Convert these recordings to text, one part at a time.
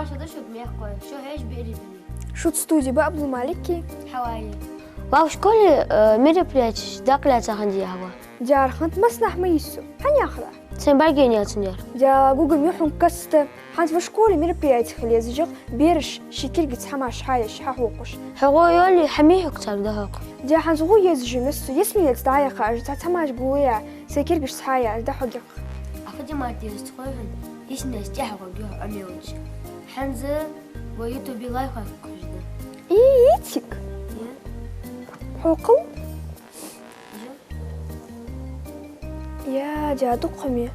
Başladı çökmeye koy. Şu hiç bir eridini. شو تستودي بقى قبل ما عليكي؟ حوالي. واو شكون مريبلاتش داقلا تاخندي هوا. جار خنت مسنح ميسو حني أخرى Sen belgeni تنجر. جا جوجل ميوحن كست حنت فشكولي مير بيعت خلي زجق بيرش شكل جت حماش حايش حقوقش حقوق يولي حميه كتر دهق. جا حنت غو يزجي مسو يسمي يتدعي خارج تاع حماش قوية سكر جش حايا ده حقق أخذ ما تيستخوين إيش نستحق جوه أميوش. حنزة ويوتيوب لايف كوجدا. إيتك حقوق يا جا دقمي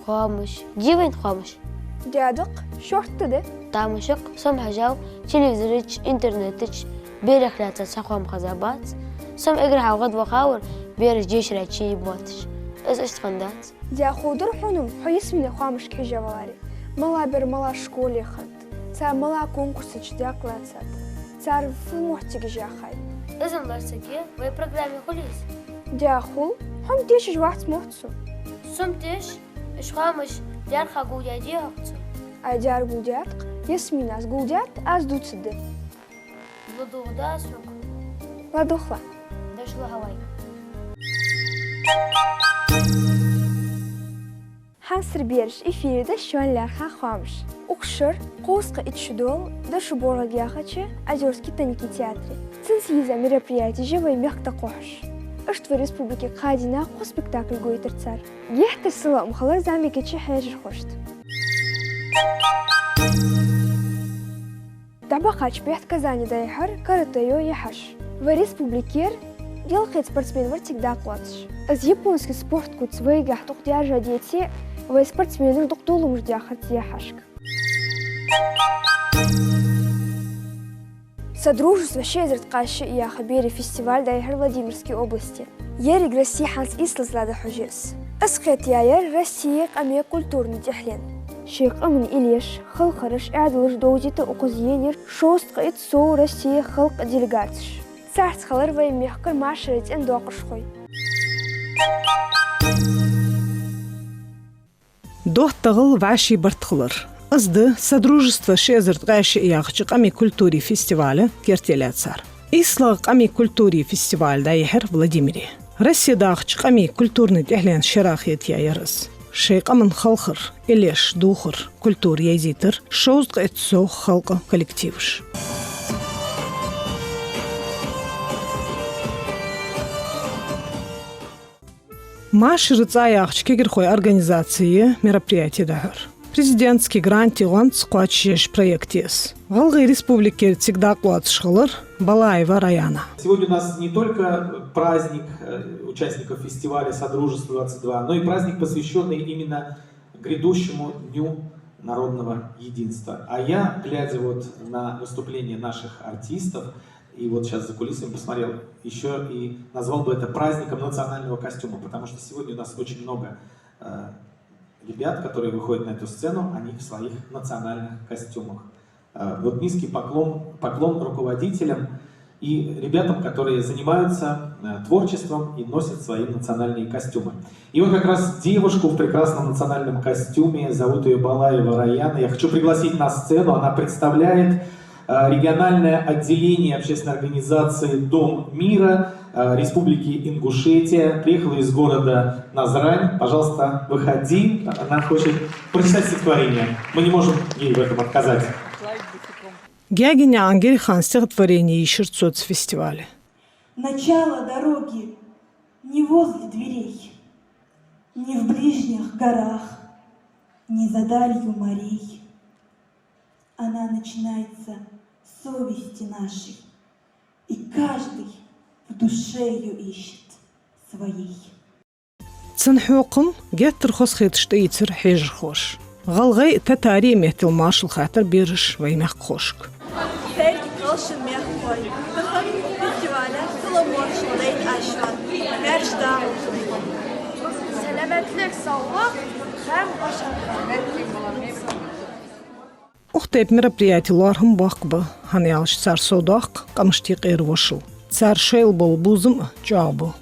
خامش جيبين خامش جادق شورت ده تامشق سم حجاو تلفزيونش إنترنتش بيرخ لا تسخوم خزابات سم اقرح وغد وخاور بيرش جيش راتشي بواتش إيش تخندات جا خودر حنم حيس من خامش كحجة والاري ملا بر ملا شكولي خد صار ملا كونكورس جداق لا تصد صار في محتاج جا خاي إذن لارسكي وي برنامج خليس جا خول هم ديش جوات محتسو سمتش إيش خامش دار خاقو جاجي هقتو أجار جودات يسميناس جودات أز دوت سد بدو داس لا دخلة داش له هواي حنصر بيرش إفيدا شون لارخا خامش أقشر قوسق إتشدول داش بورا جاخاتش أجورسكي تانيكي تياتري تنسيزا мероприятий живой мягко قوحش أشت في республике قادنا قو спектакль гойтер цар يحتر سلا مخلر زامي كتشي حاجر خوشت Табакач бехт Казани дайхар каратеё яхаш. В республикер делает спортсмен вертик дакладш. Аз японский спорт кут свейгах тух диажа дети, в спортсменер тух тулум ждяхат яхашк. Содружество Шезерт Каши и Ахабери фестиваль дайхар Владимирской области. Ерик Россия ханс ислаз лада хужес. Асхет яер Россия камия культурный тяхлен. شيخ أمن إليش خلق خرش أعدلش دوجته أقزينير شوست قيد سو روسيا خلق ديليغاتش ساعت خلر ويم يحكر معشرة إن دوقش خوي دوه تغل وعشي برتخلر أصد Содружество Шезерт Каши и Ахабери культури фестиваля кертелят сар. Ислаг قامي культури фестиваль дайхер Владимире. Россия дахч قامي культурный тяхлен шарахет яйрыз. شيخ أمن خلخر إليش دوخر كولتور يزيتر شوز قيت سو خلقه كولكتيفش Маш рыцаях кегер хой организации мероприятий дахар. Президентский грант игон сквачеш проектес. Галгы республики всегда кладцшхылыр Балаева района. Сегодня у нас не только праздник участников фестиваля Содружества 22, но и праздник, посвященный именно грядущему Дню народного единства. А я, глядя вот на выступление наших артистов, и вот сейчас за кулисами посмотрел, еще и назвал бы это праздником национального костюма, потому что сегодня у нас очень много ребят, которые выходят на эту сцену, они в своих национальных костюмах. Вот низкий поклон руководителям и ребятам, которые занимаются творчеством и носят свои национальные костюмы. И вот как раз девушку в прекрасном национальном костюме, зовут ее Балаева Раяна. Я хочу пригласить на сцену, она представляет региональное отделение общественной организации «Дом мира» Республики Ингушетия. Приехала из города Назрань. Пожалуйста, выходи. Она хочет прочитать стихотворение. Мы не можем ей в этом отказать. Гягиня Ангельхан стихотворение ищет соцфестиваля. Начало дороги не возле дверей, не в ближних горах, не за далью морей. Она начинается с совести нашей, и каждый в душе ее ищет своей. تنحوقن جاتر خسخيت شتيتر حيجر خوش. غلغي تتاري مهتل ماشل خاطر بيرش ويمخ خوشك. Sergi kalşın mehkoy, bıhın festivale sılamorşun değil aşvan, merşdağ. Selametlik, sağlık, hem aşağı. Ухтеп мероприятий лархым бақбы, ханиалш цар содақ, камыштиқ эрвошыл. Цар шейл бол бузым жабы.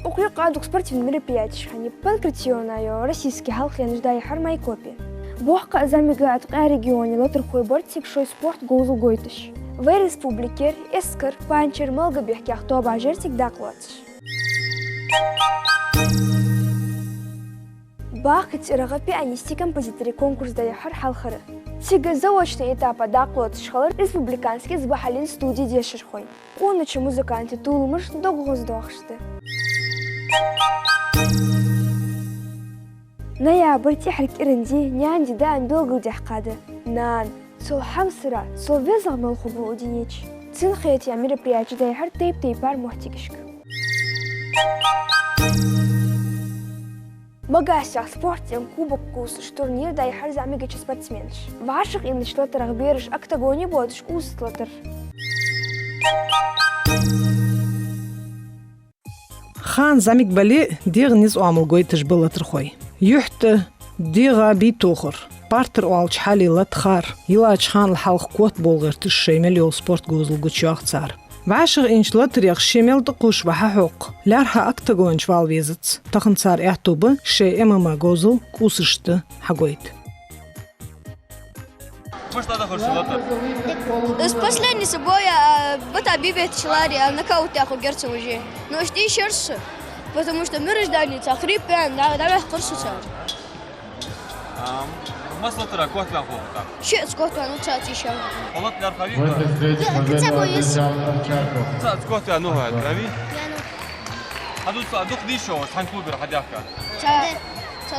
Укрик адук спортивный мероприятий, они панкратионаю российский халк янждай хармай копи. Бохка замигает в регионе лотерхой бортик шой спорт гоузу гойтыш. В республике эскер панчер малгабехкях тоба жертик дакладыш. Бахать рагапи анисти композиторы конкурс даяхар халхары. Тига заочный этапа дакладыш халар республиканский сбахалин студии дешерхой. Унычы музыканты тулмыш догоздохшты. ноябрь تحرك إرندي نياندي دان بلغو دحقادة نان سول حمسرة سول везал ملخبو удинич تنخيت يا мероприятий دايحر تيبار محتكشك Магасиах спортен кубок кусыш турнир да яхар замигачи спортсменш. Ваших имлишлатырах бериш октагоне бодыш устлатыр. خان زميك بالي ديغ نيز أعمل قويتش بلاترخوي يحت ديغا بيتوخر بارتر أوالش حالي لاتخار يلاج خان الحلق قوت بولغر تشيمل يول سبورت جوزل قوتشواق تسار وعشر إنش لاتريغ شيمل دقوش بحا حوق لارها أكتاغون شوال ويزت تخن صار اعتوبة شي إماما جوزل كوسشت حقويت С последнего боя Бата Бибет Челари нокаут яху герца уже. Но что еще потому что мы рождали цахрип, да курсу цар. مسلطرة كوت بان فوق. شيء سكوت أنا تاتي شام. والله تنار خبيب. كتابه يس. سكوت أنا هو هذي. هذا ديشو حنقول برا حداك.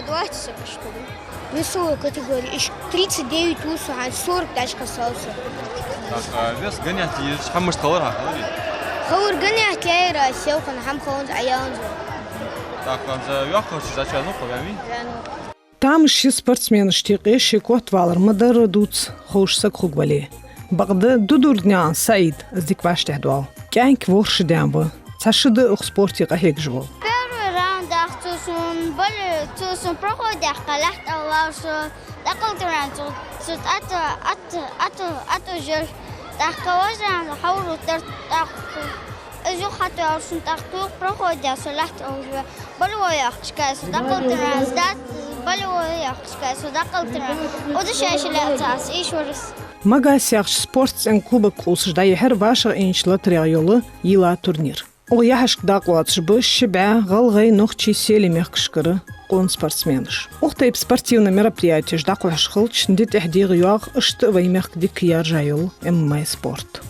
Давайте сопоставим. Весовая категория. 39 усов, а 40 даже касался. Так, вес гонять есть. حمش تطورها. خور جنيه تلاقي راسي وكان حم خونز عيان. Так, за يأخذ زاشا نقطة يعني. там شي спортсмен штиقي شي كوت والر مدر دوتس خوش سكخوك بالي بغد دودور دنيان سعيد ازديك باش تهدوال كان كورش ديانبو تشد اخ سبورتي قهيك جوال Tussen ballen, tussen progoed, gelegd al was dat komt eraan. Tot atto dat was aan de houden dat zo gaat er als een dag toe progoed zo legt over ballen jachtskes dat komt eraan dat ballen jachtskes dat komt eraan. Wat is jij laat is wordt Магасиах спортс эн кубок кулсыш да яхер ваша инчлат райолы йыла турнир. Ол яхашк дақлатш бы шибя галгай нохчи сели мехкшкыры قون спортсменш. Ухтайп спортивное мероприятие ждақуаш хылч ndит ихдир юаг ыштывай мехк дикияр жайол ММА спорт.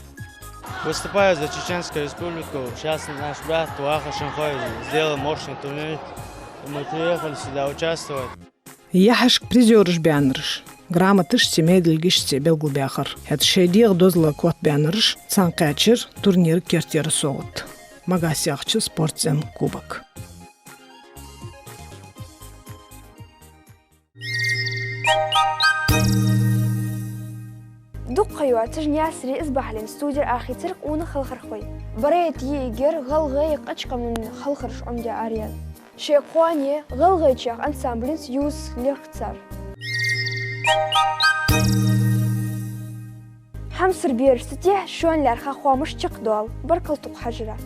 Выступаю за Чеченскую республику. Сейчас наш брат Туаха Шанхой сделал мощный турнир. Мы приехали сюда участвовать. Яхашк призерыш бянрыш. Грамотыш семейділгіште белгілбяқыр. Әт шейдеғ дозлы кот бянрыш, цанқачыр турнир кертері соғыт. Магасиақчы спортсен кубок. دق يواتر نياسري إصبحلين ستودير آخي ترق أون خلخر خوي بريت يجر غلغي قشقة من خلخرش عمدي عريان شي قوانية غلغي تشاق أنسامبلين سيوس ليختار حمسر بير ستيح شون لارخا خوامش تشق دول بركلتق حجرة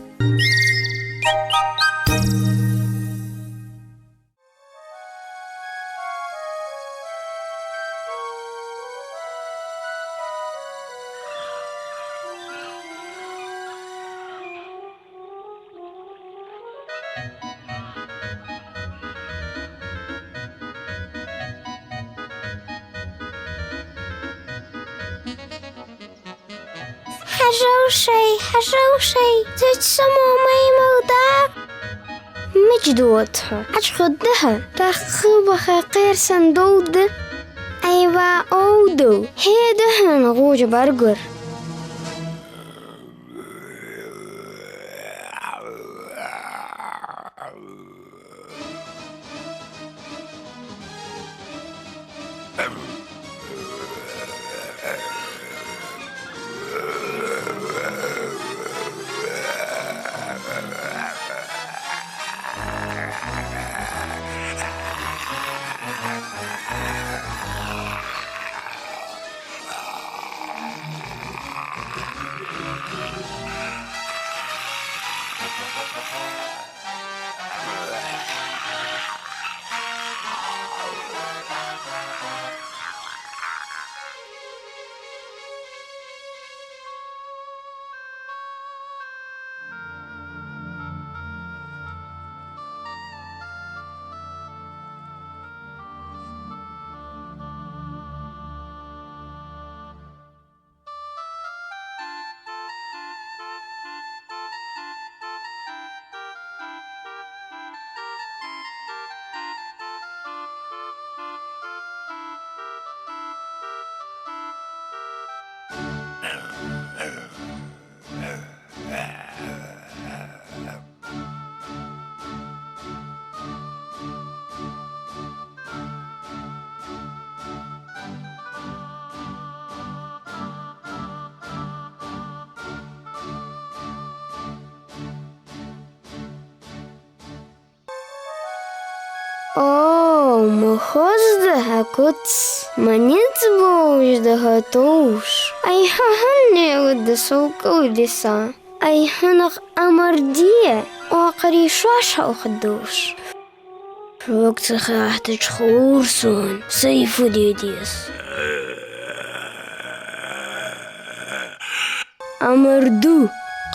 حجوشي تتسمو ماي موضع مجدوتها أشخدها تخبخ قير صندود أيوا أودو هي دهن غوج برجر О, мохозда куц, манец божда хатуш. Ай хаханне удда солка удиса. Ай ханах амардия, وقري شاش أخدوش. وقت خاحتج خورسون سيفو ديديس. أمردو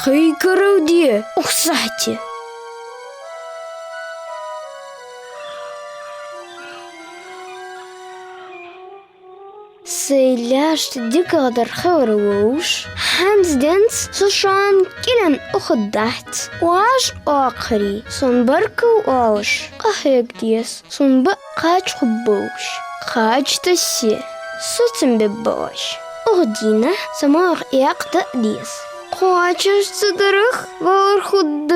خي كرودية أخصحتي. سيلاش ديقادر خوروش هانز دنس سوشان كيلن أخدحت واش آخري سون بركو واش قهيك ديس سون بقاج خبوش قاج تسي سوتن بباش أغدينا سماغ يقدأ ديس قواجش صدرخ غور خد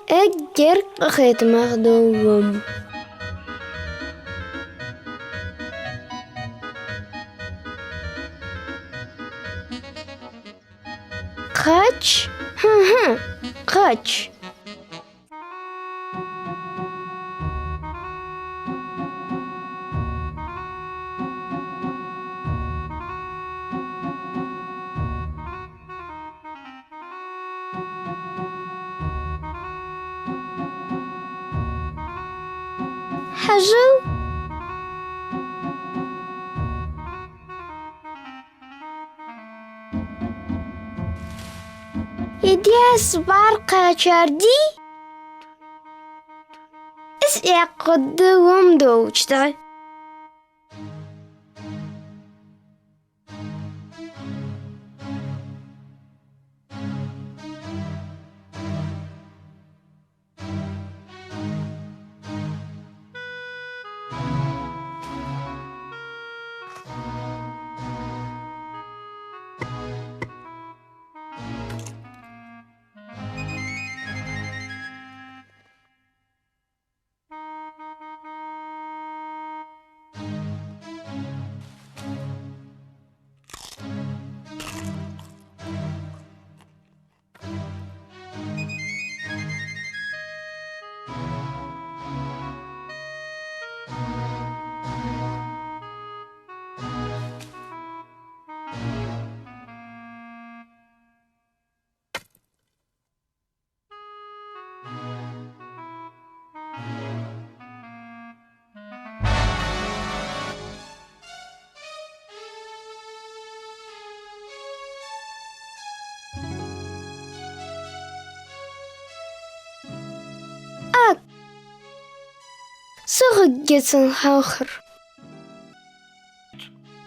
أجر قخيت مخدوم قاج ها قاج حجو يدياس بارقة شاردي اس يقود ومدوجتا سغجتن هاخر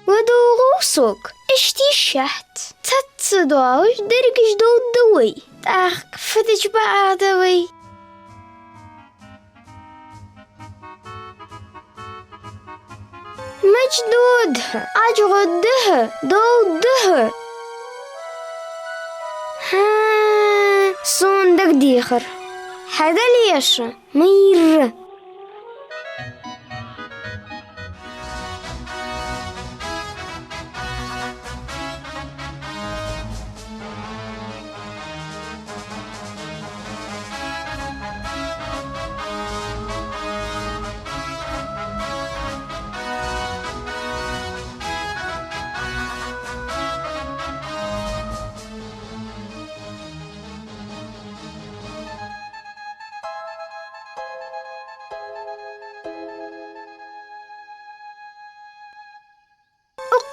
ودوغوسوك اشتي الشحت تتصدوش درجش دو دوي تاخ فتش بعدوي مجدودها أجغدها دودها ها صندق ديخر هذا ليش مير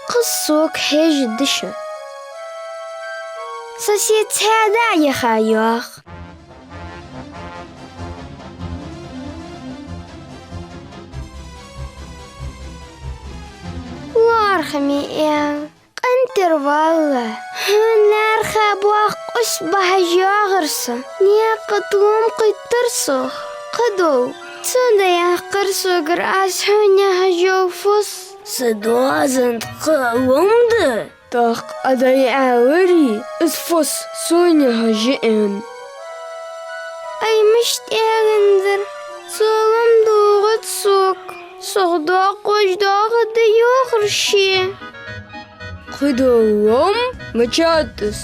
قصوك هيج الدشة سسيت هذا يا خايوخ وارخمي يا قنتر والله نار خابواق أصبح جاغرسة نياقة ومقي ترسخ قدو تسودا يا قرسو قرأس هنيا هجوفوس سدوازن قومد تاق أداي عاوري اسفوس سونيا هجئن أي مشت يغنزر سوغم دوغت سوك صغداق وجداق ديوخر شي قدوم مجادس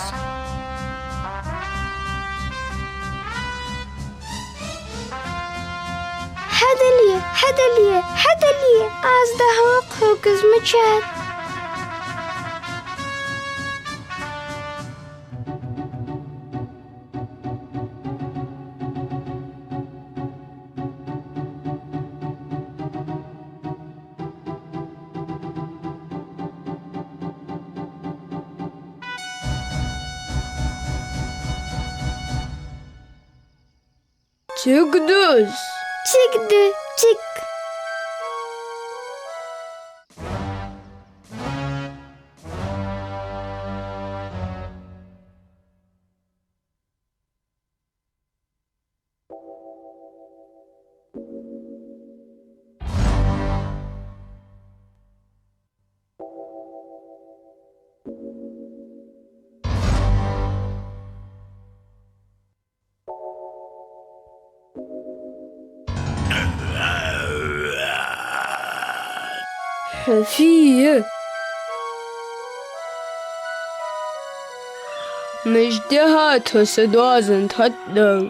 حدا لي أزده وقه كزمجات تقدس تك حفية مجدهات وسدوازن تهدو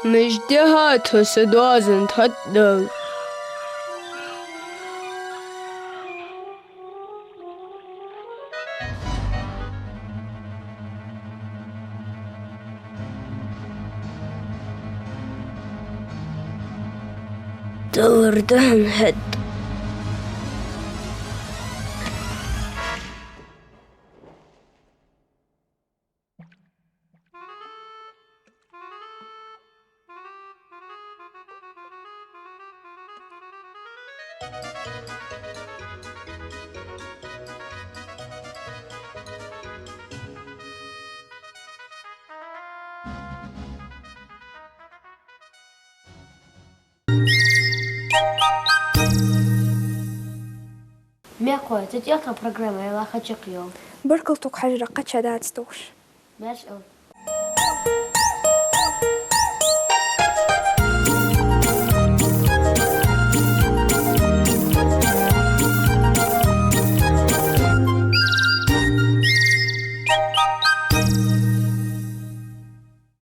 مجدهات وسدوازن تهدو دور دهن هد Мякое, тут яка програма, я хочу к йому. بركلتك حجرة قد شدات ستوش Знаєш,